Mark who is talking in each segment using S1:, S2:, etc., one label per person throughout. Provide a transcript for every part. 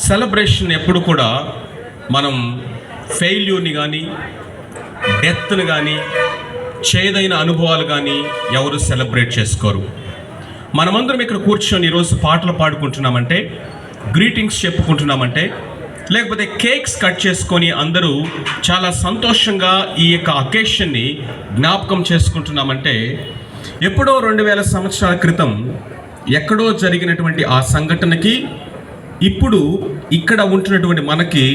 S1: Celebration ఎప్పుడు కూడా మనం ఫెయిల్యూర్ని కానీ, డెత్ని కానీ, చేదైన అనుభవాలు కానీ ఎవరు సెలబ్రేట్ చేసుకోరు. మనమందరం ఇక్కడ కూర్చొని ఈరోజు పాటలు పాడుకుంటున్నామంటే, గ్రీటింగ్స్ చెప్పుకుంటున్నామంటే, లేకపోతే కేక్స్ కట్ చేసుకొని అందరూ చాలా సంతోషంగా ఈ యొక్క అకేషన్ని జ్ఞాపకం చేసుకుంటున్నామంటే, ఎప్పుడో 2000 సంవత్సరాల క్రితం ఎక్కడో జరిగినటువంటి ఆ సంఘటనకి ఇప్పుడు ఇక్కడ ఉంటున్నటువంటి మనకి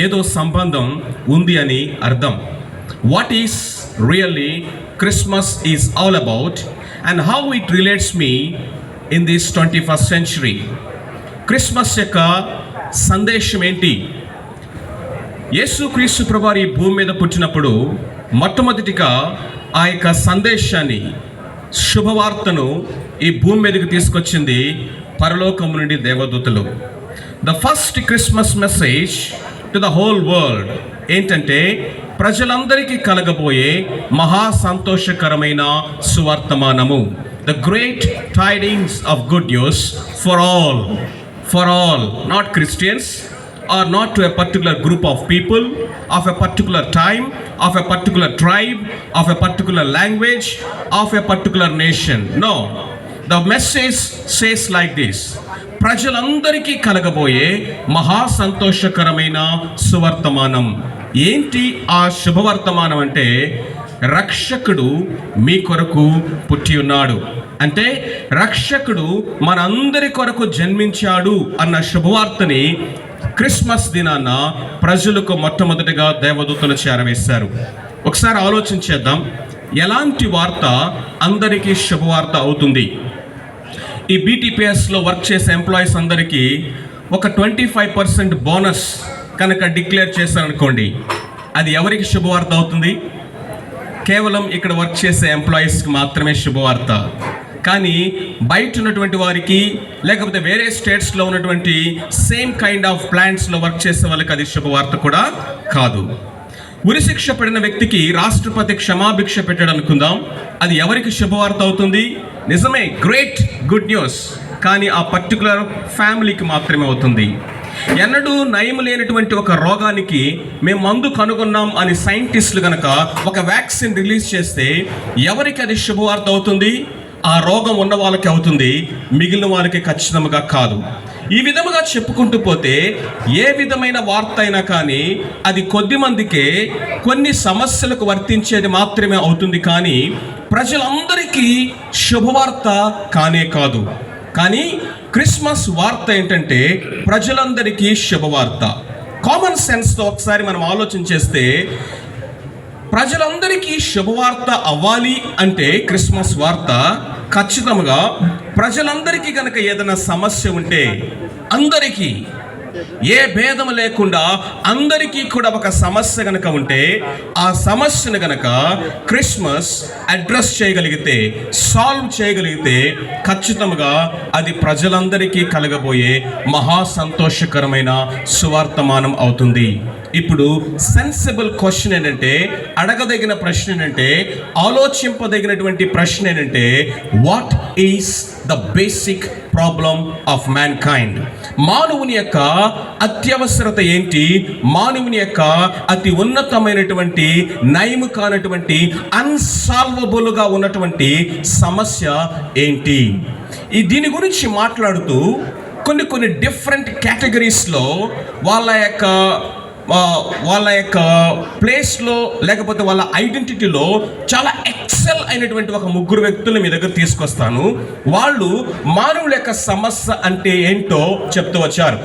S1: ఏదో సంబంధం ఉంది అని అర్థం. What is really Christmas is all about and how it relates me in this 21st century? Christmas యొక్క సందేశం ఏంటి? యేసుక్రీస్తు ప్రభువారు ఈ భూమి మీద పుట్టినప్పుడు మొట్టమొదటిగా ఆ యొక్క సందేశాన్ని, శుభవార్తను ఈ భూమి మీదకి తీసుకొచ్చింది పరలోకము నుండి దేవదూతలు. The first Christmas message to the whole world ఏంటంటే, ప్రజలందరికీ కలగబోయే మహా సంతోషకరమైన సువర్తమానము. The great tidings of good news for all, not Christians or not to a particular group of people, of a particular time, of a particular tribe, of a particular language, of a particular nation. No, the message says like this: ప్రజలందరికీ కలగబోయే మహా సంతోషకరమైన సువర్తమానం. ఏంటి ఆ శుభవర్తమానం అంటే, రక్షకుడు మీ కొరకు పుట్టి ఉన్నాడు. అంటే రక్షకుడు మనందరి కొరకు జన్మించాడు అన్న శుభవార్తని క్రిస్మస్ దినాన ప్రజలకు మొట్టమొదటిగా దేవదూతలు చేరవేశారు. ఒకసారి ఆలోచించేద్దాం, ఎలాంటి వార్త అందరికీ శుభవార్త అవుతుంది? ఈ BTPSలో వర్క్ చేసే ఎంప్లాయీస్ అందరికీ ఒక 25% బోనస్ కనుక డిక్లేర్ చేశారనుకోండి, అది ఎవరికి శుభవార్త అవుతుంది? కేవలం ఇక్కడ వర్క్ చేసే ఎంప్లాయీస్కి మాత్రమే శుభవార్త. కానీ బయట ఉన్నటువంటి వారికి, లేకపోతే వేరే స్టేట్స్లో ఉన్నటువంటి సేమ్ కైండ్ ఆఫ్ ప్లాంట్స్లో వర్క్ చేసే వాళ్ళకి అది శుభవార్త కూడా కాదు. ఉరిశిక్ష పడిన వ్యక్తికి రాష్ట్రపతి క్షమాభిక్ష పెట్టాడు అనుకుందాం, అది ఎవరికి శుభవార్త అవుతుంది? నిజమే, గ్రేట్ గుడ్ న్యూస్, కానీ ఆ పర్టికులర్ ఫ్యామిలీకి మాత్రమే అవుతుంది. ఎన్నడూ నయం లేనటువంటి ఒక రోగానికి మేము మందు కనుగొన్నాం అని సైంటిస్టులు కనుక ఒక వ్యాక్సిన్ రిలీజ్ చేస్తే ఎవరికి అది శుభవార్త అవుతుంది? ఆ రోగం ఉన్న వాళ్ళకి అవుతుంది, మిగిలిన వాళ్ళకి ఖచ్చితంగా కాదు. ఈ విధముగా చెప్పుకుంటూ పోతే ఏ విధమైన వార్త అయినా కానీ అది కొద్ది మందికే, కొన్ని సమస్యలకు వర్తించేది మాత్రమే అవుతుంది, కానీ ప్రజలందరికీ శుభవార్త కానే కాదు. కానీ క్రిస్మస్ వార్త ఏంటంటే ప్రజలందరికీ శుభవార్త. కామన్ సెన్స్తో ఒకసారి మనం ఆలోచన చేస్తే, ప్రజలందరికీ శుభవార్త అవ్వాలి అంటే క్రిస్మస్ వార్త ఖచ్చితంగా ప్రజలందరికీ కనుక ఏదైనా సమస్య ఉంటే, అందరికీ ఏ భేదం లేకుండా అందరికీ కూడా ఒక సమస్య కనుక ఉంటే, ఆ సమస్యను కనుక క్రిస్మస్ అడ్రస్ చేయగలిగితే, సాల్వ్ చేయగలిగితే, ఖచ్చితంగా అది ప్రజలందరికీ కలగబోయే మహా సంతోషకరమైన సువార్తమానం అవుతుంది. ఇప్పుడు సెన్సిబుల్ క్వశ్చన్ ఏంటంటే, అడగదగిన ప్రశ్న ఏంటంటే, ఆలోచింపదగినటువంటి ప్రశ్న ఏంటంటే, what is the basic problem of man kind? మానవుని యొక్క అత్యవసరత ఏంటి? మానవుని యొక్క అతి ఉన్నతమైనటువంటి, నయము కానటువంటి, అన్సాల్వబుల్గా ఉన్నటువంటి సమస్య ఏంటి? దీని గురించి మాట్లాడుతూ కొన్ని డిఫరెంట్ కేటగిరీస్లో వాళ్ళ యొక్క ప్లేస్లో, లేకపోతే వాళ్ళ ఐడెంటిటీలో చాలా ఎక్సెల్ అయినటువంటి ఒక 3 వ్యక్తులు మీ దగ్గర తీసుకొస్తాను. వాళ్ళు మానవుల యొక్క సమస్య అంటే ఏంటో చెప్తూ వచ్చారు.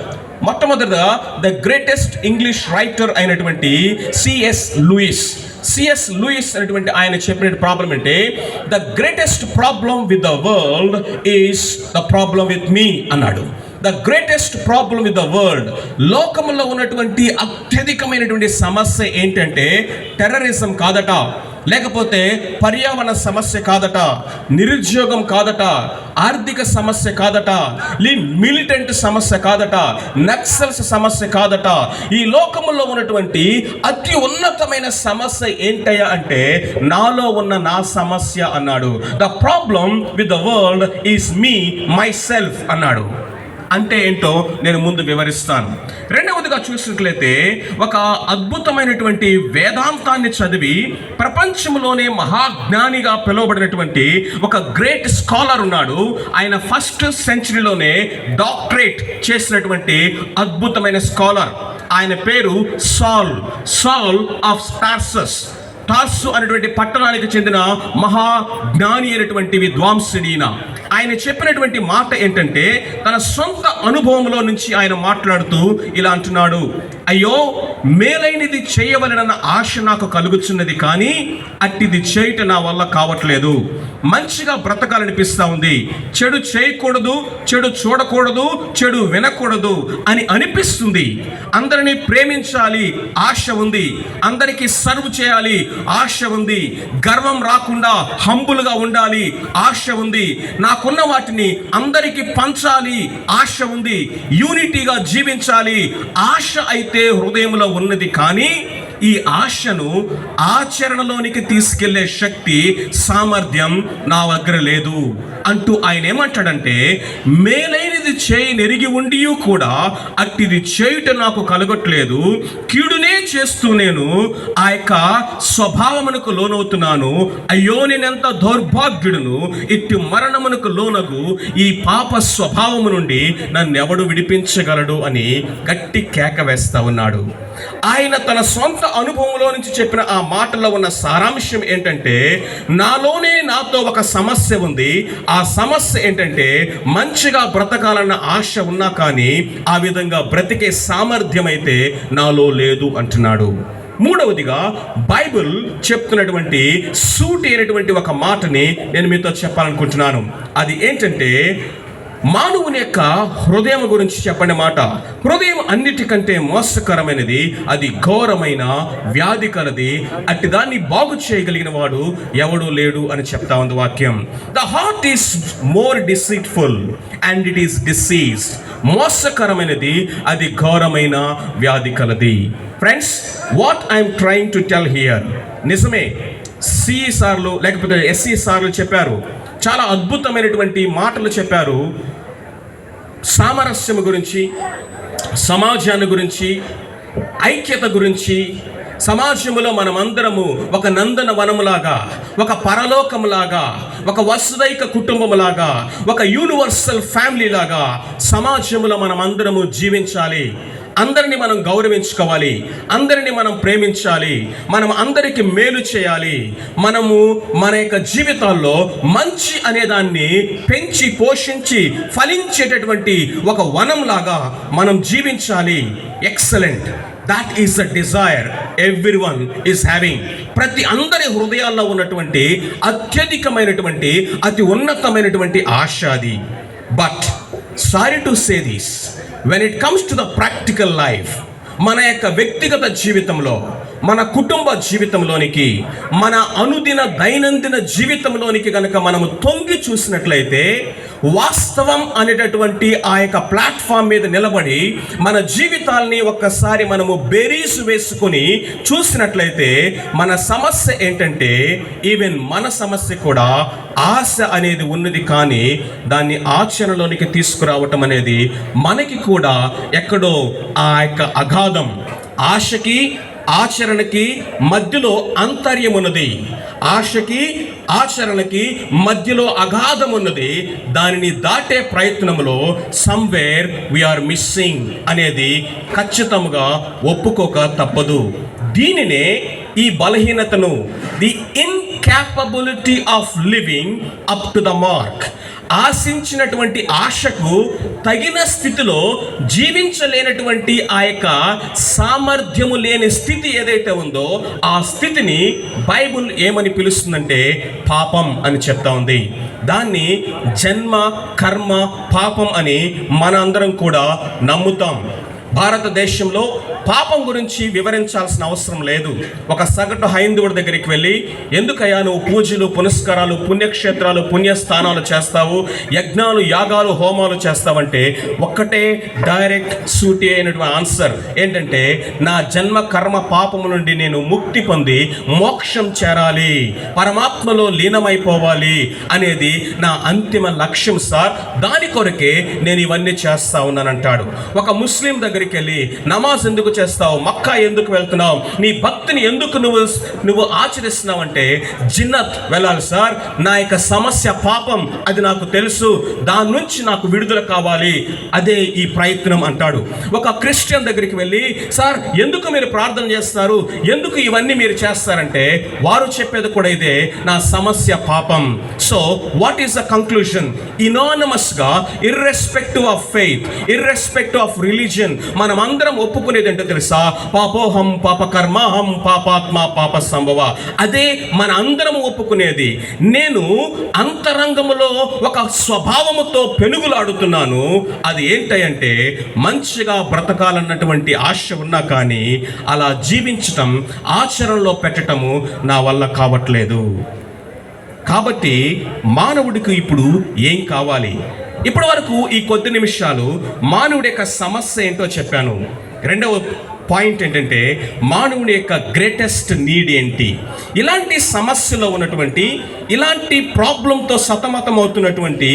S1: మొట్టమొదటిగా ద గ్రేటెస్ట్ ఇంగ్లీష్ రైటర్ అయినటువంటి సిఎస్ లూయిస్ అనేటువంటి ఆయన చెప్పిన ప్రాబ్లం అంటే, the greatest problem with the world is the problem with me అన్నాడు. The greatest problem with the world, లోకంలో ఉన్నటువంటి అత్యధికమైనటువంటి సమస్య ఏంటంటే టెర్రరిజం కాదట, లేకపోతే పర్యావరణ సమస్య కాదట, నిరుద్యోగం కాదట, ఆర్థిక సమస్య కాదట, మిలిటెంట్ సమస్య కాదట, నక్సల్స్ సమస్య కాదట. ఈ లోకములో ఉన్నటువంటి అతి ఉన్నతమైన సమస్య ఏంటయ్యా అంటే నాలో ఉన్న నా సమస్య అన్నాడు. The problem with the world is me, my self అన్నాడు. అంటే ఏంటో నేను ముందు వివరిస్తాను. రెండవదిగా చూసినట్లయితే ఒక అద్భుతమైనటువంటి వేదాంతాన్ని చదివి ప్రపంచంలోనే మహాజ్ఞానిగా పిలువబడినటువంటి ఒక గ్రేట్ స్కాలర్ ఉన్నాడు. ఆయన ఫస్ట్ సెంచరీలోనే డాక్టరేట్ చేసినటువంటి అద్భుతమైన స్కాలర్. ఆయన పేరు సాల్ ఆఫ్ టార్సు అనేటువంటి పట్టణానికి చెందిన మహాజ్ఞాని అయినటువంటి విద్వాంసుడీన. ఆయన చెప్పినటువంటి మాట ఏంటంటే, తన సొంత అనుభవంలో నుంచి ఆయన మాట్లాడుతూ ఇలా అంటున్నాడు: అయ్యో, మేలైనది చేయవలనన్న ఆశ నాకు కలుగుతున్నది, కానీ అట్టిది చేయట నా వల్ల కావట్లేదు. మంచిగా బ్రతకాలనిపిస్తూ ఉంది, చెడు చేయకూడదు, చెడు చూడకూడదు, చెడు వినకూడదు అని అనిపిస్తుంది. అందరినీ ప్రేమించాలి ఆశ ఉంది, అందరికీ సర్వ్ చేయాలి ఆశ ఉంది, గర్వం రాకుండా హంబుల్గా ఉండాలి ఆశ ఉంది, నాకున్న వాటిని అందరికీ పంచాలి ఆశ ఉంది, యూనిటీగా జీవించాలి ఆశ అయితే హృదయంలో ఉన్నది. కానీ ఈ ఆశను ఆచరణలోనికి తీసుకెళ్లే శక్తి, సామర్థ్యం నా దగ్గర లేదు అంటూ ఆయన ఏమంటాడంటే, మేలైనది చేయనెరిగి ఉండి కూడా అట్టిది చేయుట నాకు కలగట్లేదు, కీడునే చేస్తూ నేను ఆ యొక్క స్వభావమునకు లోనవుతున్నాను. అయ్యో, నేనెంత దౌర్భాగ్యుడును, ఇట్టి మరణమునకు లోనగు ఈ పాప స్వభావము నుండి నన్నెవడు విడిపించగలడు అని గట్టి కేక వేస్తా ఉన్నాడు. ఆయన తన సొంత అనుభవంలో నుంచి చెప్పిన ఆ మాటల్లో ఉన్న సారాంశం ఏంటంటే, నాతో ఒక సమస్య ఉంది. ఆ సమస్య ఏంటంటే, మంచిగా బ్రతకాలన్న ఆశ ఉన్నా కానీ ఆ విధంగా బ్రతికే సామర్థ్యం అయితే నాలో లేదు అంటున్నాడు. మూడవదిగా బైబిల్ చెప్తున్నటువంటి సూటి అయినటువంటి ఒక మాటని నేను మీతో చెప్పాలనుకుంటున్నాను. అది ఏంటంటే, మానవుని యొక్క హృదయం గురించి చెప్పండి మాట. హృదయం అన్నిటికంటే మోసకరమైనది, అది ఘోరమైన వ్యాధి కలది, అట్టి దాన్ని బాగు చేయగలిగిన వాడు ఎవడూ లేడు అని చెప్తా ఉంది వాక్యం. The heart is more deceitful and it is diseased. మోసకరమైనది, అది ఘోరమైన వ్యాధి కలది. Friends, what I'm trying to tell here, నిజమే సిఈసార్లు లేకపోతే ఎస్ఈసార్లు చెప్పారు, చాలా అద్భుతమైనటువంటి మాటలు చెప్పారు. సామరస్యం గురించి, సమాజాన్ని గురించి, ఐక్యత గురించి, సమాజంలో మనమందరము ఒక నందన వనములాగా, ఒక పరలోకములాగా, ఒక వసుదైక కుటుంబములాగా, ఒక యూనివర్సల్ ఫ్యామిలీ లాగా సమాజంలో మనమందరము జీవించాలి. అందరినీ మనం గౌరవించుకోవాలి, అందరినీ మనం ప్రేమించాలి, మనం అందరికీ మేలు చేయాలి. మనము మన యొక్క జీవితాల్లో మంచి అనేదాన్ని పెంచి పోషించి ఫలించేటటువంటి ఒక వనంలాగా మనం జీవించాలి. Excellent, that is the desire everyone is having. ప్రతి అందరి హృదయాల్లో ఉన్నటువంటి అత్యధికమైనటువంటి అతి ఉన్నతమైనటువంటి ఆశ అది. But sorry to say this, when it comes to the practical life, మన యొక్క వ్యక్తిగత జీవితంలో, మన కుటుంబ జీవితంలోనికి, మన అనుదిన దైనందిన జీవితంలోనికి కనుక మనము తొంగి చూసినట్లయితే, వాస్తవం అనేటటువంటి ఆ యొక్క ప్లాట్ఫామ్ మీద నిలబడి మన జీవితాల్ని ఒక్కసారి మనము బేరీసు వేసుకొని చూసినట్లయితే, మన సమస్య ఏంటంటే, ఈవెన్ మన సమస్య కూడా ఆశ అనేది ఉన్నది, కానీ దాన్ని ఆచరణలోనికి తీసుకురావటం అనేది మనకి కూడా ఎక్కడో ఆ యొక్క అగాధం, ఆశకి ఆచరణకి మధ్యలో అంతర్యం ఉన్నది. ఆశకి ఆచరణకి మధ్యలో అగాధం ఉన్నది. దానిని దాటే ప్రయత్నంలో సమ్వేర్ వీఆర్ మిస్సింగ్ అనేది ఖచ్చితంగా ఒప్పుకోక తప్పదు. దీనినే ఈ బలహీనతను, the ఇన్కాపబిలిటీ of living up to the mark, ఆశించినటువంటి ఆశకు తగిన స్థితిలో జీవించలేనటువంటి ఆ యొక్క సామర్థ్యము లేని స్థితి ఏదైతే ఉందో, ఆ స్థితిని బైబుల్ ఏమని పిలుస్తుందంటే పాపం అని చెప్తా ఉంది. దాన్ని జన్మ కర్మ పాపం అని మన అందరం కూడా నమ్ముతాం. భారతదేశంలో పాపం గురించి వివరించాల్సిన అవసరం లేదు. ఒక సగటు హైందవుడి దగ్గరికి వెళ్ళి, ఎందుకయ్యా నువ్వు పూజలు, పునస్కారాలు, పుణ్యక్షేత్రాలు, పుణ్యస్థానాలు చేస్తావు, యజ్ఞాలు, యాగాలు, హోమాలు చేస్తావంటే ఒక్కటే డైరెక్ట్ సూటి అయినటువంటి ఆన్సర్ ఏంటంటే, నా జన్మ కర్మ పాపము నుండి నేను ముక్తి పొంది మోక్షం చేరాలి, పరమాత్మలో లీనమైపోవాలి అనేది నా అంతిమ లక్ష్యం సార్. దాని కొరకే నేను ఇవన్నీ చేస్తా ఉన్నానంటాడు. ఒక ముస్లిం దగ్గరికి వెళ్ళి, నమాజ్ ఎందుకు చేస్తావు, మక్కా ఎందుకు వెళ్తున్నావు, నీ భక్తిని ఎందుకు నువ్వు ఆచరిస్తున్నావు అంటే, జిన్నత్ వెళ్ళాలి సార్, నా యొక్క సమస్య పాపం, అది నాకు తెలుసు, దాని నుంచి నాకు విడుదల కావాలి, అదే ఈ ప్రయత్నం అంటాడు. ఒక క్రిస్టియన్ దగ్గరికి వెళ్ళి, సార్ ఎందుకు మీరు ప్రార్థన చేస్తారు, ఎందుకు ఇవన్నీ మీరు చేస్తారంటే, వారు చెప్పేది కూడా ఇదే, నా సమస్య పాపం. So what is the conclusion? ఇనానమస్గా, irrespective of faith, irrespective of religion, మనం అందరం ఒప్పుకునేది ఏంటో తెలుసా? పాపోహం పాపకర్మహం పాపాత్మ పాప సంభవ. అదే మన అందరం ఒప్పుకునేది. నేను అంతరంగములో ఒక స్వభావముతో పెనుగులాడుతున్నాను. అది ఏంటంటే, మంచిగా బ్రతకాలన్నటువంటి ఆశ ఉన్నా కానీ అలా జీవించటం, ఆచరణలో పెట్టటము నా వల్ల కావట్లేదు. కాబట్టి మానవుడికి ఇప్పుడు ఏం కావాలి? ఇప్పటి వరకు ఈ కొద్ది నిమిషాలు మానవుడి యొక్క సమస్య ఏంటో చెప్పాను. రెండవ పాయింట్ ఏంటంటే, మానవుని యొక్క గ్రేటెస్ట్ నీడ్ ఏంటి? ఇలాంటి సమస్యలో ఉన్నటువంటి, ఇలాంటి ప్రాబ్లంతో సతమతమవుతున్నటువంటి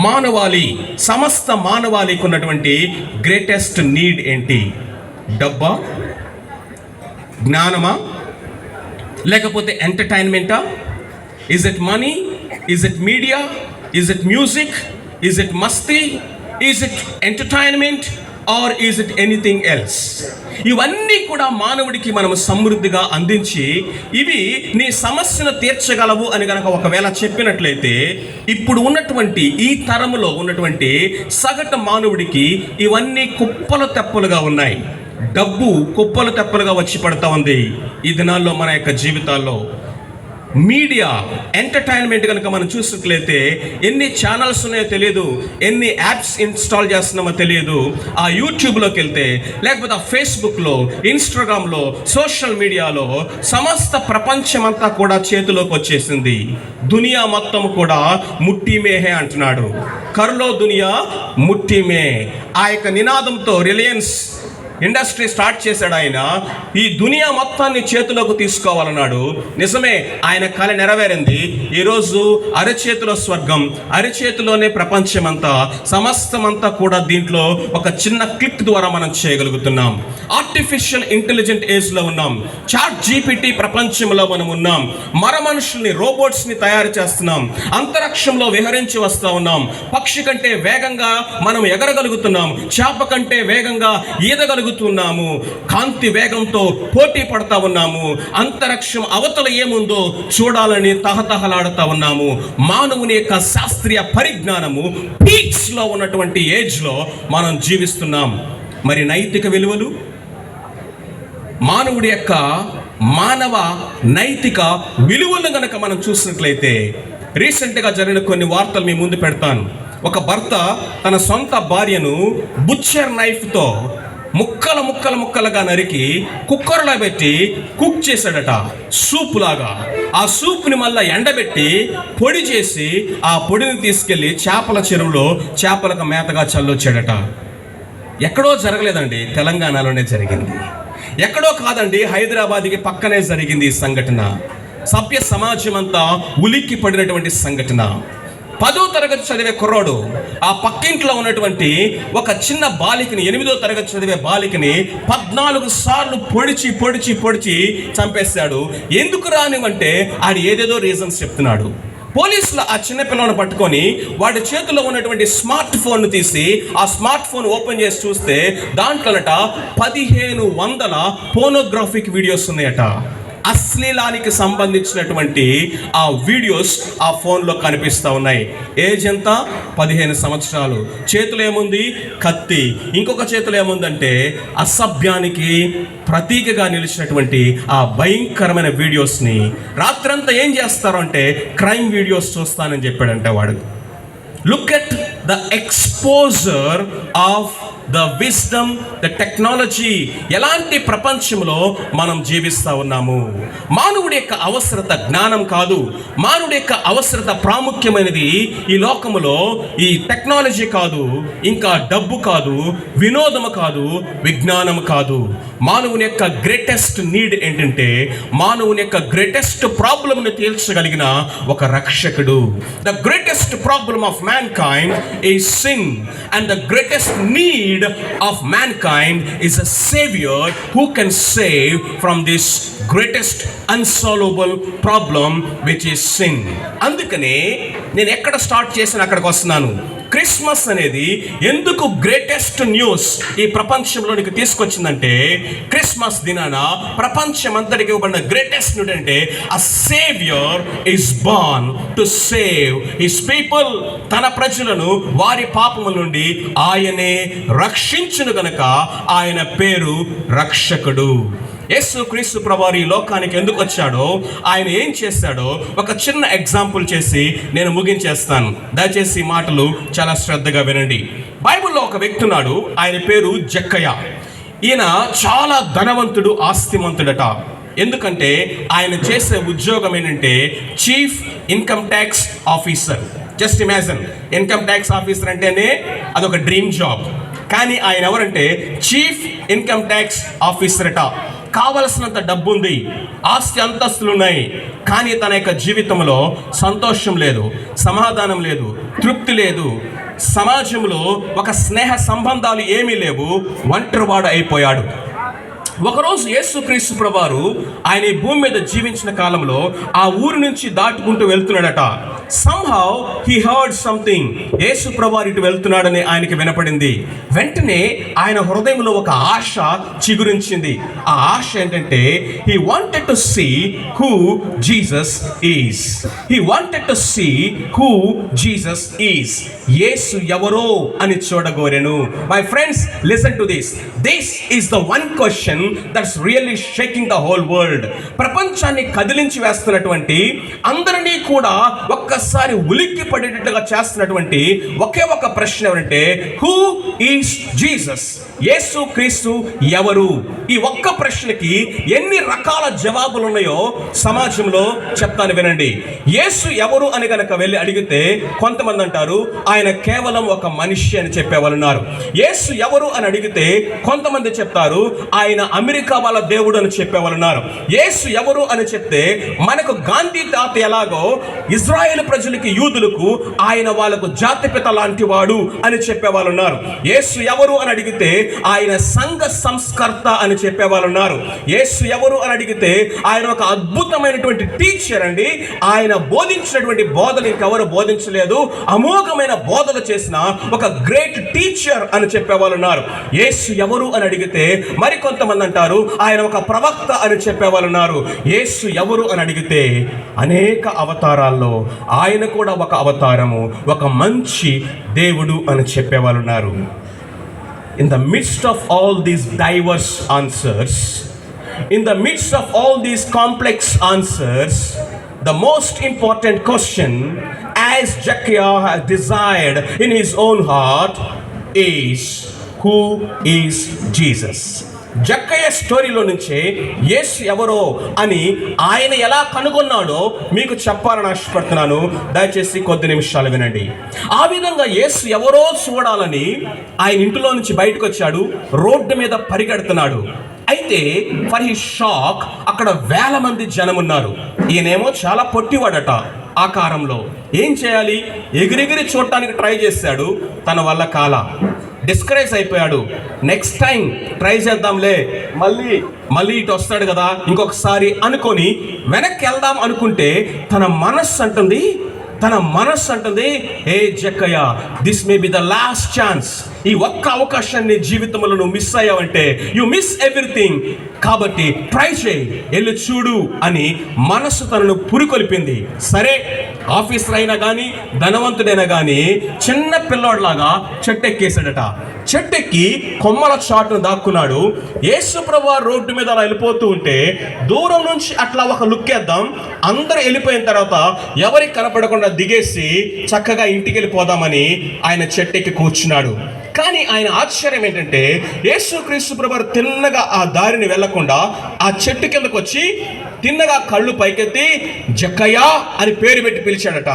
S1: మానవాళి, సమస్త మానవాళికి ఉన్నటువంటి గ్రేటెస్ట్ నీడ్ ఏంటి? డబ్బా, జ్ఞానమా, లేకపోతే ఎంటర్టైన్మెంటా? Is it money? Is it media? Is it music? Is it masti? Is it entertainment? Or is it anything else? ఇవన్నీ కూడా మానవుడికి మనము సమృద్ధిగా అందించి, ఇవి నీ సమస్యను తీర్చగలవు అని కనుక ఒకవేళ చెప్పినట్లయితే, ఇప్పుడు ఉన్నటువంటి ఈ తరములో ఉన్నటువంటి సగటు మానవుడికి ఇవన్నీ కుప్పలు తెప్పలుగా ఉన్నాయి. డబ్బు కుప్పలు తెప్పలుగా వచ్చి పడతా ఉంది ఈ దినాల్లో మన యొక్క జీవితాల్లో. మీడియా, ఎంటర్టైన్మెంట్ కనుక మనం చూసినట్లయితే ఎన్ని ఛానల్స్ ఉన్నాయో తెలియదు, ఎన్ని యాప్స్ ఇన్స్టాల్ చేస్తున్నామో తెలియదు. ఆ యూట్యూబ్లోకి వెళ్తే, లేకపోతే ఆ ఫేస్బుక్లో, ఇన్స్టాగ్రామ్లో, సోషల్ మీడియాలో సమస్త ప్రపంచమంతా కూడా చేతిలోకి వచ్చేసింది. దునియా మొత్తం కూడా ముట్టిమేహే అంటున్నాడు. కర్లో దునియా ముట్టిమే. ఆ యొక్క నినాదంతో రిలయన్స్ ఇండస్ట్రీ స్టార్ట్ చేశాడు ఆయన. ఈ దునియా మొత్తాన్ని చేతిలోకి తీసుకోవాలన్నాడు. నిజమే, ఆయన కళ నెరవేరింది. ఈరోజు అరచేతిలో స్వర్గం, అరచేతిలోనే ప్రపంచమంతా, సమస్తమంతా కూడా దీంట్లో ఒక చిన్న క్లిక్ ద్వారా మనం చేయగలుగుతున్నాం. ఆర్టిఫిషియల్ ఇంటెలిజెంట్ ఏజ్లో ఉన్నాం. చాట్ జీపీటీ ప్రపంచంలో మనం ఉన్నాం. మర మనుషుల్ని, రోబోట్స్ని తయారు చేస్తున్నాం. అంతరిక్షంలో విహరించి వస్తూ ఉన్నాం. పక్షి కంటే వేగంగా మనం ఎగరగలుగుతున్నాం. చేప కంటే వేగంగా ఈదగలుగుతున్నాము. కాంతి వేగంతో పోటీ పడతా ఉన్నాము. అంతరిక్షం అవతల ఏముందో చూడాలని తహతహలాడుతా ఉన్నాము. మానవుని యొక్క శాస్త్రీయ పరిజ్ఞానము పీక్స్ లో ఉన్నటువంటి ఏజ్ లో మనం జీవిస్తున్నాం. మరి నైతిక విలువలు, మానవుడి యొక్క మానవ నైతిక విలువలను గనక మనం చూసినట్లయితే, రీసెంట్గా జరిగిన కొన్ని వార్తలు మీ ముందు పెడతాను. ఒక భర్త తన సొంత భార్యను బుచ్చర్ నైఫ్తో ముక్కలుగా నరికి కుక్కర్లో పెట్టి కుక్ చేశాడట, సూప్ లాగా. ఆ సూప్ని మళ్ళీ ఎండబెట్టి పొడి చేసి, ఆ పొడిని తీసుకెళ్ళి చేపల చెరువులో చేపలకు మేతగా చల్లొచ్చాడట. ఎక్కడో జరగలేదండి, తెలంగాణలోనే జరిగింది. ఎక్కడో కాదండి, హైదరాబాద్కి పక్కనే జరిగింది ఈ సంఘటన. సభ్య సమాజం అంతా ఉలిక్కి పడినటువంటి సంఘటన. 10వ తరగతి చదివే కుర్రాడు ఆ పక్కింట్లో ఉన్నటువంటి ఒక చిన్న బాలికని, 8వ తరగతి చదివే బాలికని 14 సార్లు పొడిచి చంపేశాడు. ఎందుకు రానివంటే ఆడు ఏదేదో రీజన్స్ చెప్తున్నాడు. పోలీసులు ఆ చిన్నపిల్లను పట్టుకొని వాడి చేతిలో ఉన్నటువంటి స్మార్ట్ ఫోన్ తీసి, ఆ స్మార్ట్ ఫోన్ ఓపెన్ చేసి చూస్తే దాంట్లోనట 1500 పోర్నోగ్రాఫిక్ వీడియోస్ ఉన్నాయట. అశ్లీలానికి సంబంధించినటువంటి ఆ వీడియోస్ ఆ ఫోన్లో కనిపిస్తూ ఉన్నాయి. ఏజ్ ఎంత? 15 సంవత్సరాలు. చేతులు ఏముంది? కత్తి. ఇంకొక చేతులు ఏముందంటే అసభ్యానికి ప్రతీకగా నిలిచినటువంటి ఆ భయంకరమైన వీడియోస్ని. రాత్రంతా ఏం చేస్తారు అంటే క్రైమ్ వీడియోస్ చూస్తానని చెప్పాడంటే వాడు. Look at the exposure of the wisdom, the technology, ఎలాంటి ప్రపంచంలో మనం జీవిస్తూ ఉన్నాము. మానవుడి యొక్క అవసరత జ్ఞానం కాదు, మానవుడి యొక్క అవసరత ప్రాముఖ్యమైనది ఈ లోకములో ఈ టెక్నాలజీ కాదు, ఇంకా డబ్బు కాదు, వినోదము కాదు, విజ్ఞానము కాదు. మానవుని యొక్క గ్రేటెస్ట్ నీడ్ ఏంటంటే మానవుని యొక్క గ్రేటెస్ట్ ప్రాబ్లమ్ని తీర్చగలిగిన ఒక రక్షకుడు. The greatest problem of man kind is sin and the greatest need of man kind is a saviour who can save from this greatest unsolvable problem which is sin. అందుకనే నేను ఎక్కడ start చేసిన అక్కడికి వస్తున్నాను. Christmas అనేది ఎందుకు greatest news ఈ ప్రపంచంలోనికి తీసుకొచ్చిందంటే, Christmas దినాన ప్రపంచం అంతటికి ఇవ్వబడిన గ్రేటెస్ట్ న్యూస్ అంటే అ saviour is born to save his people. తన ప్రజలను వారి పాపముల నుండి ఆయనే రక్షించును గనక ఆయన పేరు రక్షకుడు. యేసు క్రీస్తు ప్రభువు ఈ లోకానికి ఎందుకు వచ్చాడో, ఆయన ఏం చేశాడో ఒక చిన్న ఎగ్జాంపుల్ చేసి నేను ముగించేస్తాను. దయచేసి మాటలు చాలా శ్రద్ధగా వినండి. బైబిల్లో ఒక వ్యక్తి ఉన్నాడు, ఆయన పేరు జక్కయ్య. ఈయన చాలా ధనవంతుడు, ఆస్తిమంతుడట. ఎందుకంటే ఆయన చేసే ఉద్యోగం ఏంటంటే chief income tax officer. Just imagine, income tax officer అంటేనే అదొక డ్రీమ్ జాబ్. కానీ ఆయన ఎవరంటే చీఫ్ ఇన్కమ్ ట్యాక్స్ ఆఫీసర్ అట. కావలసినంత డబ్బు ఉంది, ఆస్తి అంతస్తులు ఉన్నాయి, కానీ తన యొక్క జీవితంలో సంతోషం లేదు, సమాధానం లేదు, తృప్తి లేదు. సమాజంలో ఒక స్నేహ సంబంధాలు ఏమీ లేవు, ఒంటరివాడు అయిపోయాడు. ఒకరోజు యేసుక్రీస్తు ప్రభువారు ఆయన ఈ భూమి మీద జీవించిన కాలంలో ఆ ఊరి నుంచి దాటుకుంటూ వెళ్తున్నాడట. somehow he heard something. యేసు ప్రభువారు ఇటు వెళ్తున్నాడని ఆయనకి వినపడింది. వెంటనే ఆయన హృదయంలో ఒక ఆశ చిగురించింది. ఆ ఆశ ఏంటంటే he wanted to see who Jesus is. He wanted to see who Jesus is. యేసు ఎవరో అని చూడగోరెను. My friends, listen to this. This is the one question that's really shaking the whole world. ప్రపంచాన్ని కదిలించి వేస్తున్నటువంటి, అందరినీ కూడా ఒక్కసారి ఉలిక్కి పడేటట్టుగా చేస్తున్నటువంటి ఒకే ఒక ప్రశ్న ఏమంటే హూ ఈస్ జీసస్? యేసు క్రీస్తు ఎవరు? ఈ ఒక్క ప్రశ్నకి ఎన్ని రకాల జవాబులు ఉన్నాయో సమాజంలో చెప్తాను వినండి. యేసు ఎవరు అని గనక వెళ్ళి అడిగితే కొంతమంది అంటారు ఆయన కేవలం ఒక మనిషి అని చెప్పేవాళ్ళు ఉన్నారు. యేసు ఎవరు అని అడిగితే కొంతమంది చెప్తారు ఆయన అమెరికా వాళ్ళ దేవుడు అని చెప్పేవాళ్ళు ఉన్నారు. యేసు ఎవరు అని చెప్తే మనకు గాంధీ తాత ఎలాగో ఇజ్రాయేల్ ప్రజలకి, యూదులకు ఆయన వాళ్ళకు జాతిపిత లాంటి వాడు అని చెప్పేవాళ్ళు ఉన్నారు. యేసు ఎవరు అని అడిగితే ఆయన సంఘ సంస్కర్త అని చెప్పేవాళ్ళు ఉన్నారు. యేసు ఎవరు అని అడిగితే ఆయన ఒక అద్భుతమైనటువంటి టీచర్ అండి, ఆయన బోధించినటువంటి బోధలు ఇంకెవరు బోధించలేదు, అమోఘమైన బోధలు చేసిన ఒక గ్రేట్ టీచర్ అని చెప్పేవాళ్ళు ఉన్నారు. యేసు ఎవరు అని అడిగితే మరికొంతమంది అంటారు ఆయన ఒక ప్రవక్త అని చెప్పేవాళ్ళు ఉన్నారు. యేసు ఎవరు అని అడిగితే అనేక అవతారాల్లో ఆయన కూడా ఒక అవతారము, ఒక మంచి దేవుడు అని చెప్పేవాళ్ళు ఉన్నారు. In the midst of all these diverse answers, in the midst of all these complex answers, the most important question, as Zacchaeus has desired in his own heart, is who is Jesus? జక్కయ్య స్టోరీలో నుంచే యేసు ఎవరో అని ఆయన ఎలా కనుగొన్నాడో మీకు చెప్పాలని ఆశపడుతున్నాను. దయచేసి కొద్ది నిమిషాలు వినండి. ఆ విధంగా యేసు ఎవరో చూడాలని ఆయన ఇంటిలో నుంచి బయటకు వచ్చాడు, రోడ్డు మీద పరిగెడుతున్నాడు. అయితే ఫర్ హిస్ షాక్ అక్కడ వేల మంది జనం ఉన్నారు. ఈయనేమో చాలా పొట్టివాడట ఆకారంలో. ఏం చేయాలి? ఎగిరెగిరి చూడటానికి ట్రై చేశాడు, తన వల్ల కాల. డిస్కరేజ్ అయిపోయాడు. నెక్స్ట్ టైం ట్రై చేద్దాంలే, మళ్ళీ ఇటు వస్తాడు కదా ఇంకొకసారి అనుకొని వెనక్కి వెళ్దాం అనుకుంటే తన మనస్సు అంటుంది ఏ జక్కయ్య, this may be the last chance. ఈ ఒక్క అవకాశాన్ని జీవితంలో నువ్వు మిస్ అయ్యావంటే యు మిస్ ఎవ్రీథింగ్. కాబట్టి ట్రై చేయి, వెళ్ళి చూడు అని మనస్సు తనను పురికొల్పింది. సరే, ఆఫీసర్ అయినా కానీ ధనవంతుడైనా కానీ చిన్న పిల్లోడ్లాగా చెట్టెక్కేశాడట. చెట్టెక్కి కొమ్మల చాటును దాక్కున్నాడు. యేసు ప్రభువు రోడ్డు మీద అలా వెళ్ళిపోతూ ఉంటే దూరం నుంచి అట్లా ఒక లుక్ వేద్దాం, అందరూ వెళ్ళిపోయిన తర్వాత ఎవరికి కనపడకుండా దిగేసి చక్కగా ఇంటికి వెళ్ళిపోదామని ఆయన చెట్టెక్కి కూర్చున్నాడు. కానీ ఆయన ఆశ్చర్యం ఏంటంటే యేసుక్రీస్తు ప్రభువారు తిన్నగా ఆ దారిని వెళ్లకుండా ఆ చెట్టు కిందకు వచ్చి తిన్నగా కళ్ళు పైకెత్తి జక్కయ్య అని పేరు పెట్టి పిలిచాడట.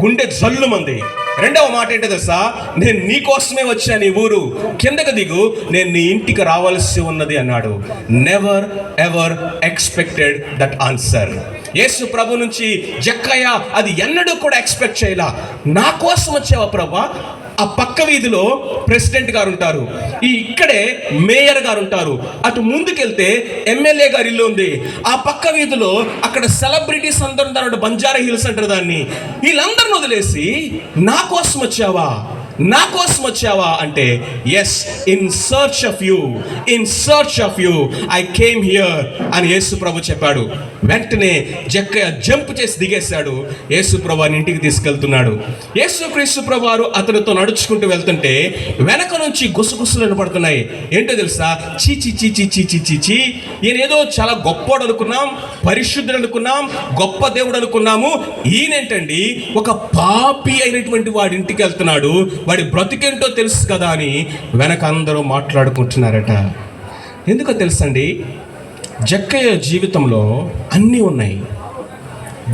S1: గుండె జల్లుమంది. రెండవ మాట ఏంటో తెలుసా? నేను నీ కోసమే వచ్చా, నీ ఊరు కిందకు దిగు, నేను నీ ఇంటికి రావాల్సి ఉన్నది అన్నాడు. Never ever expected that answer. యేసు ప్రభు నుంచి జక్కయ్య అది ఎన్నడూ కూడా ఎక్స్పెక్ట్ చేయలా. నా కోసం వచ్చావా ప్రభా? ఆ పక్క వీధిలో ప్రెసిడెంట్ గారు ఉంటారు, ఇక్కడే మేయర్ గారు ఉంటారు, అటు ముందుకెళ్తే ఎమ్మెల్యే గారి ఇల్లు ఉంది, ఆ పక్క వీధిలో అక్కడ సెలబ్రిటీస్ అందరూ ఉంటారు, బంజారా హిల్స్ అంటారు దాన్ని. వీళ్ళందరిని వదిలేసి నా కోసం వచ్చావా, నా కోసం వచ్చావా అంటే, yes, in search of you, in search of you I came here అని యేసు ప్రభు చెప్పాడు. వెంటనే జక్కయ్య జంప్ చేసి దిగేశాడు. యేసు ప్రభు అని ఇంటికి తీసుకెళ్తున్నాడు. యేసుక్రీస్తు ప్రభు వారు అతనితో నడుచుకుంటూ వెళ్తుంటే వెనక నుంచి గుసగుసలు వినపడుతున్నాయి. ఏంటో తెలుసా? చీచి చీచి చీచి చీచి, ఈయనేదో చాలా గొప్పోడు అనుకున్నాం, పరిశుద్ధుడు అనుకున్నాం, గొప్ప దేవుడు అనుకున్నాము, ఈయనేంటండి ఒక పాపి అయినటువంటి వాడి ఇంటికి వెళ్తున్నాడు, వాడి బ్రతికేంటో తెలుసు కదా అని వెనక అందరూ మాట్లాడుకుంటున్నారట. ఎందుకో తెలుసండి, జక్కయ్య జీవితంలో అన్నీ ఉన్నాయి.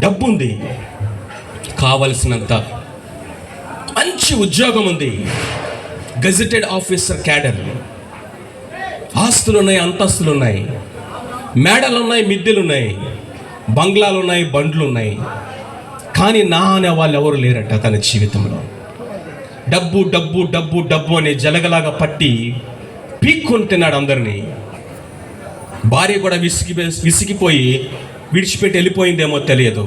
S1: డబ్బు ఉంది, కావలసినంత మంచి ఉద్యోగం ఉంది, గెజిటెడ్ ఆఫీసర్ క్యాడర్, ఆస్తులు ఉన్నాయి, అంతస్తులు ఉన్నాయి, మేడలు ఉన్నాయి, మిద్దెలు ఉన్నాయి, బంగ్లాలు ఉన్నాయి, బండ్లు ఉన్నాయి. కానీ నా అనే వాళ్ళు ఎవరు లేరట తన జీవితంలో. డబ్బు డబ్బు డబ్బు డబ్బు అనే జలగలాగా పట్టి పీక్కుంటున్నాడు అందరినీ. భార్య కూడా విసిగిపోయి విడిచిపెట్టి వెళ్ళిపోయిందేమో తెలియదు.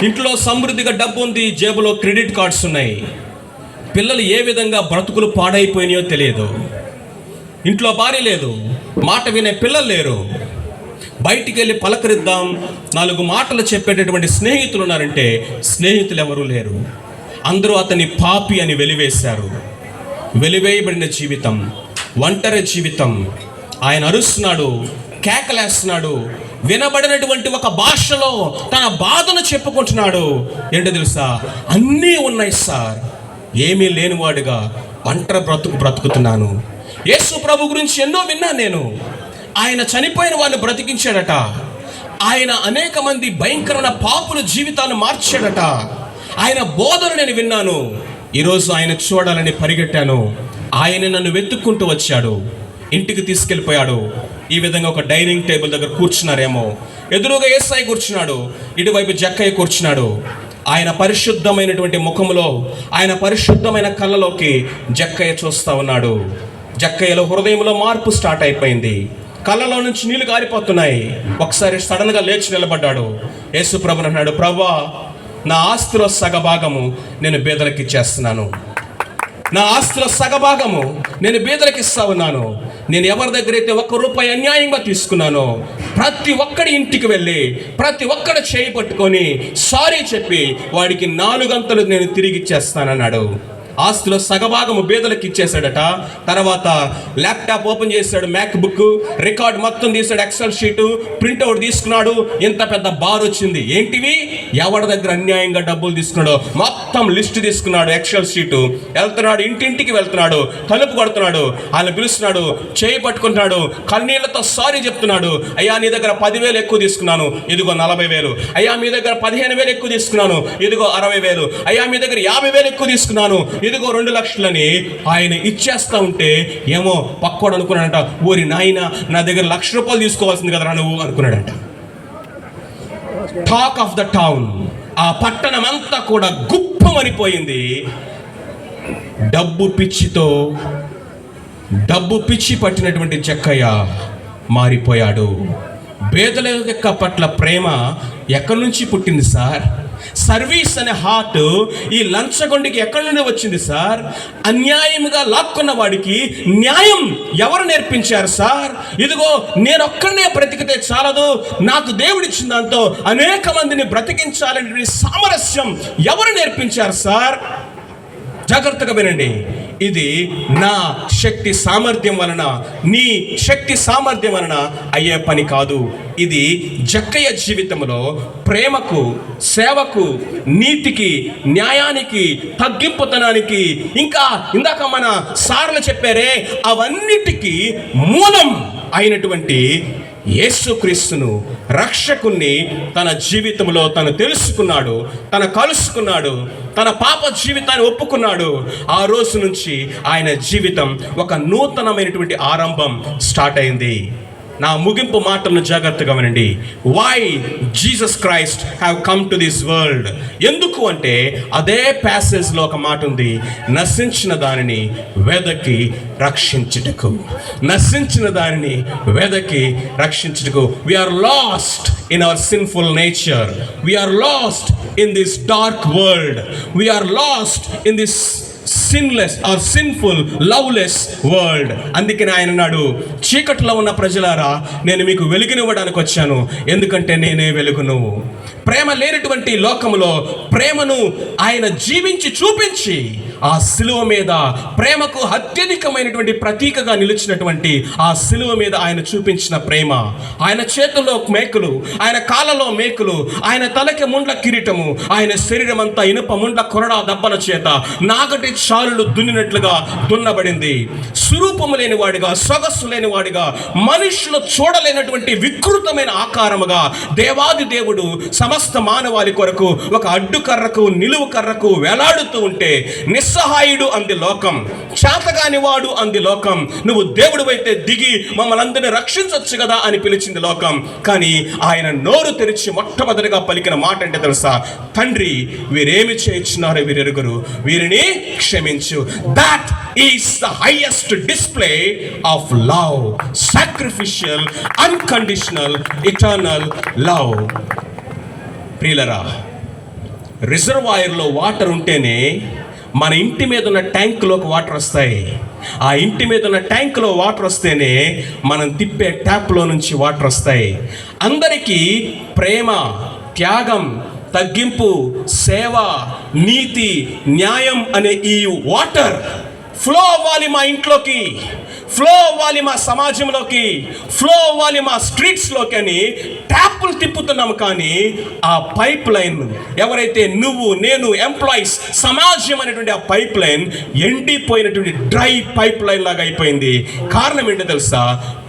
S1: ఇంట్లో సమృద్ధిగా డబ్బు ఉంది, జేబులో క్రెడిట్ కార్డ్స్ ఉన్నాయి, పిల్లలు ఏ విధంగా బ్రతుకులు పాడైపోయినాయో తెలియదు. ఇంట్లో భార్య లేదు, మాట వినే పిల్లలు లేరు, బయటికి వెళ్ళి పలకరిద్దాం, 4 మాటలు చెప్పేటటువంటి స్నేహితులు ఉన్నారంటే స్నేహితులు ఎవరూ లేరు. అందరూ అతని పాపి అని వెలివేశారు. వెలివేయబడిన జీవితం, ఒంటరి జీవితం. ఆయన అరుస్తున్నాడు, కేకలేస్తున్నాడు, వినబడినటువంటి ఒక భాషలో తన బాధను చెప్పుకుంటున్నాడు. ఏంటో తెలుసా? అన్నీ ఉన్నాయి సార్, ఏమీ లేనివాడుగా ఒంటరి బ్రతుకుతున్నాను. యేసు ప్రభు గురించి ఎన్నో విన్నాను నేను. ఆయన చనిపోయిన వాళ్ళు బ్రతికించాడట, ఆయన అనేక మంది భయంకరమైన పాపుల జీవితాలు మార్చాడట, ఆయన బోధన నేను విన్నాను. ఈరోజు ఆయన చూడాలని పరిగెట్టాను. ఆయన నన్ను వెతుక్కుంటూ వచ్చాడు, ఇంటికి తీసుకెళ్ళిపోయాడు. ఈ విధంగా ఒక డైనింగ్ టేబుల్ దగ్గర కూర్చున్నారేమో, ఎదురుగా యేసయ్య కూర్చున్నాడు, ఇటువైపు జక్కయ్య కూర్చున్నాడు. ఆయన పరిశుద్ధమైనటువంటి ముఖములో, ఆయన పరిశుద్ధమైన కళ్ళలోకి జక్కయ్య చూస్తూ ఉన్నాడు. జక్కయ్యలో హృదయంలో మార్పు స్టార్ట్ అయిపోయింది. కళ్ళలో నుంచి నీళ్లు గారిపోతున్నాయి. ఒకసారి సడన్గా లేచి నిలబడ్డాడు. యేసు ప్రభుని అన్నాడు, ప్రభువా, నా ఆస్తిలో సగభాగము నేను బీదలకి ఇచ్చేస్తున్నాను, నా ఆస్తిలో సగభాగము నేను బీదలకి ఇస్తా ఉన్నాను. నేను ఎవరి దగ్గర అయితే ₹1 అన్యాయంగా తీసుకున్నానో ప్రతి ఒక్కడి ఇంటికి వెళ్ళి ప్రతి ఒక్కడు చేయి పట్టుకొని సారీ చెప్పి వాడికి 4 అంతలు నేను తిరిగి ఇచ్చేస్తానన్నాడు. ఆస్తిలో సగభాగము బీదలకు ఇచ్చేసాడట. తర్వాత ల్యాప్టాప్ ఓపెన్ చేశాడు, మ్యాక్ బుక్, రికార్డ్ మొత్తం తీసాడు, ఎక్సెల్ షీటు ప్రింట్అవుట్ తీసుకున్నాడు. ఇంత పెద్ద బార్ వచ్చింది. ఏంటివి? ఎవరి దగ్గర అన్యాయంగా డబ్బులు తీసుకున్నాడో మొత్తం లిస్ట్ తీసుకున్నాడు, ఎక్సెల్ షీటు. వెళ్తున్నాడు, ఇంటింటికి వెళ్తున్నాడు, తలుపు కొడుతున్నాడు, ఆయన పిలుస్తున్నాడు, చేయి పట్టుకుంటున్నాడు, కన్నీళ్లతో సారీ చెప్తున్నాడు. అయ్యా, నీ దగ్గర 10,000 ఎక్కువ తీసుకున్నాను, ఇదిగో 40,000. అయ్యా, మీ దగ్గర 15,000 ఎక్కువ తీసుకున్నాను, ఇదిగో 60,000. అయ్యా, మీ దగ్గర 50,000 ఎక్కువ తీసుకున్నాను, ఇదిగో 2 లక్షలని ఆయన ఇచ్చేస్తా ఉంటే ఏమో పక్కోడు అనుకున్నాడంట, ఓరి నాయన, నా దగ్గర ₹1,00,000 తీసుకోవాల్సింది కదరా నువ్వు అనుకున్నాడంట. టాక్ ఆఫ్ ద టౌన్, ఆ పట్టణం అంతా కూడా గుప్పమనిపోయింది. డబ్బు పిచ్చి పట్టినటువంటి జక్కయ్య మారిపోయాడు. పేదల యొక్క పట్ల ప్రేమ ఎక్కడి నుంచి పుట్టింది సార్? సర్వీస్ అనే హార్ట్ ఈ లంచగొండికి ఎక్కడి నుండి వచ్చింది సార్? అన్యాయంగా లాక్కున్న వాడికి న్యాయం ఎవరు నేర్పించారు సార్? ఇదిగో నేను ఒక్కడనే బ్రతికితే చాలదు, నాకు దేవుడిచ్చిన దాంతో అనేక మందిని బ్రతికించాలనే సామరస్యం ఎవరు నేర్పించారు సార్? జాగ్రత్తగా వినండి. ఇది నా శక్తి సామర్థ్యం వలన, నీ శక్తి సామర్థ్యం వలన అయ్యే పని కాదు. ఇది జక్కయ్య జీవితంలో ప్రేమకు, సేవకు, నీతికి, న్యాయానికి, తగ్గింపుతనానికి, ఇంకా ఇందాక మన సార్లు చెప్పారే అవన్నిటికీ మూలం అయినటువంటి యేసుక్రీస్తును, రక్షకుణ్ణి తన జీవితంలో తను తెలుసుకున్నాడు, తను కలుసుకున్నాడు, తన పాప జీవితాన్ని ఒప్పుకున్నాడు. ఆ రోజు నుంచి ఆయన జీవితం ఒక నూతనమైనటువంటి ఆరంభం స్టార్ట్ అయింది. నా ముగింపు మాటలను జాగ్రత్తగా వినండి. Why Jesus Christ have come to this world. ఎందుకు అంటే అదే ప్యాసేజ్లో ఒక మాట ఉంది, నశించిన దానిని వెదకి రక్షించుటకు. నశించిన దానిని వెదకి రక్షించుటకు. We are lost in our sinful nature. We are lost in this dark world. We are lost in this sinless or sinful loveless world. అందుకని ఆయన అన్నాడు, చీకట్లో ఉన్న ప్రజలారా నేను మీకు వెలుగునివ్వడానికి వచ్చాను, ఎందుకంటే నేనే వెలుగును. ప్రేమ లేనటువంటి లోకములో ప్రేమను ఆయన జీవించి చూపించి ఆ సిలువ మీద ప్రేమకు అత్యధికమైనటువంటి ప్రతీకగా నిలిచినటువంటి ఆ సిలువ మీద ఆయన చూపించిన ప్రేమ, ఆయన చేతుల్లో మేకులు, ఆయన కాళ్ళలో మేకులు, ఆయన తలకి ముండ్ల కిరీటము, ఆయన శరీరం అంతా ఇనుప ముండ్ల కొరడా దెబ్బల చేత నాగటి చాలులు దున్నినట్లుగా దున్నబడింది. స్వరూపము లేని వాడిగా, సొగస్సు లేని వాడిగా, మనుషులు చూడలేనటువంటి వికృతమైన ఆకారముగా దేవాది దేవుడు సమస్త మానవాళి కొరకు ఒక అడ్డుకర్రకు, నిలువు కర్రకు వేలాడుతూ ఉంటే, నిస్సహాయుడు అంది లోకం, చేతగాని వాడు అంది లోకం, నువ్వు దేవుడు అయితే దిగి మమ్మల్ని అందరినీ రక్షించవచ్చు కదా అని పిలిచింది లోకం. కానీ ఆయన నోరు తెరిచి మొట్టమొదటిగా పలికిన మాట అంటే తెలుసా? తండ్రి, వీరేమి చేయించున్నారో వీరెరుగురు, వీరిని క్షమించు. That is the highest display of love, sacrificial, unconditional, eternal love. ప్రియులరా, రిజర్వాయర్లో వాటర్ ఉంటేనే మన ఇంటి మీద ఉన్న ట్యాంకులోకి వాటర్ వస్తాయి. ఆ ఇంటి మీద ఉన్న ట్యాంకులో వాటర్ వస్తేనే మనం తిప్పే ట్యాప్లో నుంచి వాటర్ వస్తాయి. అందరికీ ప్రేమ, త్యాగం, తగ్గింపు, సేవ, నీతి, న్యాయం అనే ఈ వాటర్ ఫ్లో అవ్వాలి మా ఇంట్లోకి, ఫ్లో అవ్వాలి మా సమాజంలోకి, ఫ్లో అవ్వాలి మా స్ట్రీట్స్లోకి అని ట్యాపులు తిప్పుతున్నాము. కానీ ఆ పైప్ లైన్, ఎవరైతే నువ్వు, నేను, ఎంప్లాయీస్, సమాజం అనేటువంటి ఆ పైప్ లైన్ ఎండిపోయినటువంటి డ్రై పైప్ లైన్ లాగా అయిపోయింది. కారణం ఏంటో తెలుసా?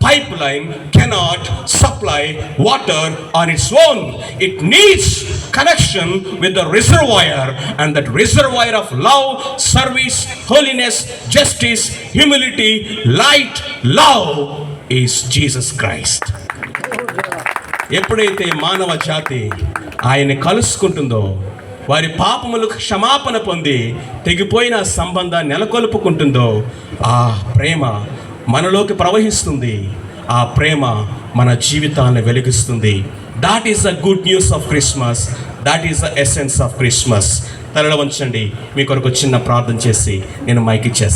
S1: Pipe line cannot supply water on its own. It needs connection with the reservoir, and that reservoir of love, service, holiness, justice, humility, light, love is Jesus Christ. ఎప్పుడైతే మానవ జాతి ఆయన్ని కలుసుకుంటుందో, వారి పాపములకు క్షమాపణ పొంది తెగిపోయిన సంబంధాన్ని నెలకొల్పుకుంటుందో, ఆ ప్రేమ మనలోకి ప్రవహిస్తుంది. ఆ ప్రేమ మన జీవితాన్ని వెలిగిస్తుంది. That is the good news of Christmas. That is the essence of Christmas. తలలో వంచండి, మీ కొరకు చిన్న ప్రార్థన చేసి నేను మైక్ ఇచ్చేస్తాను.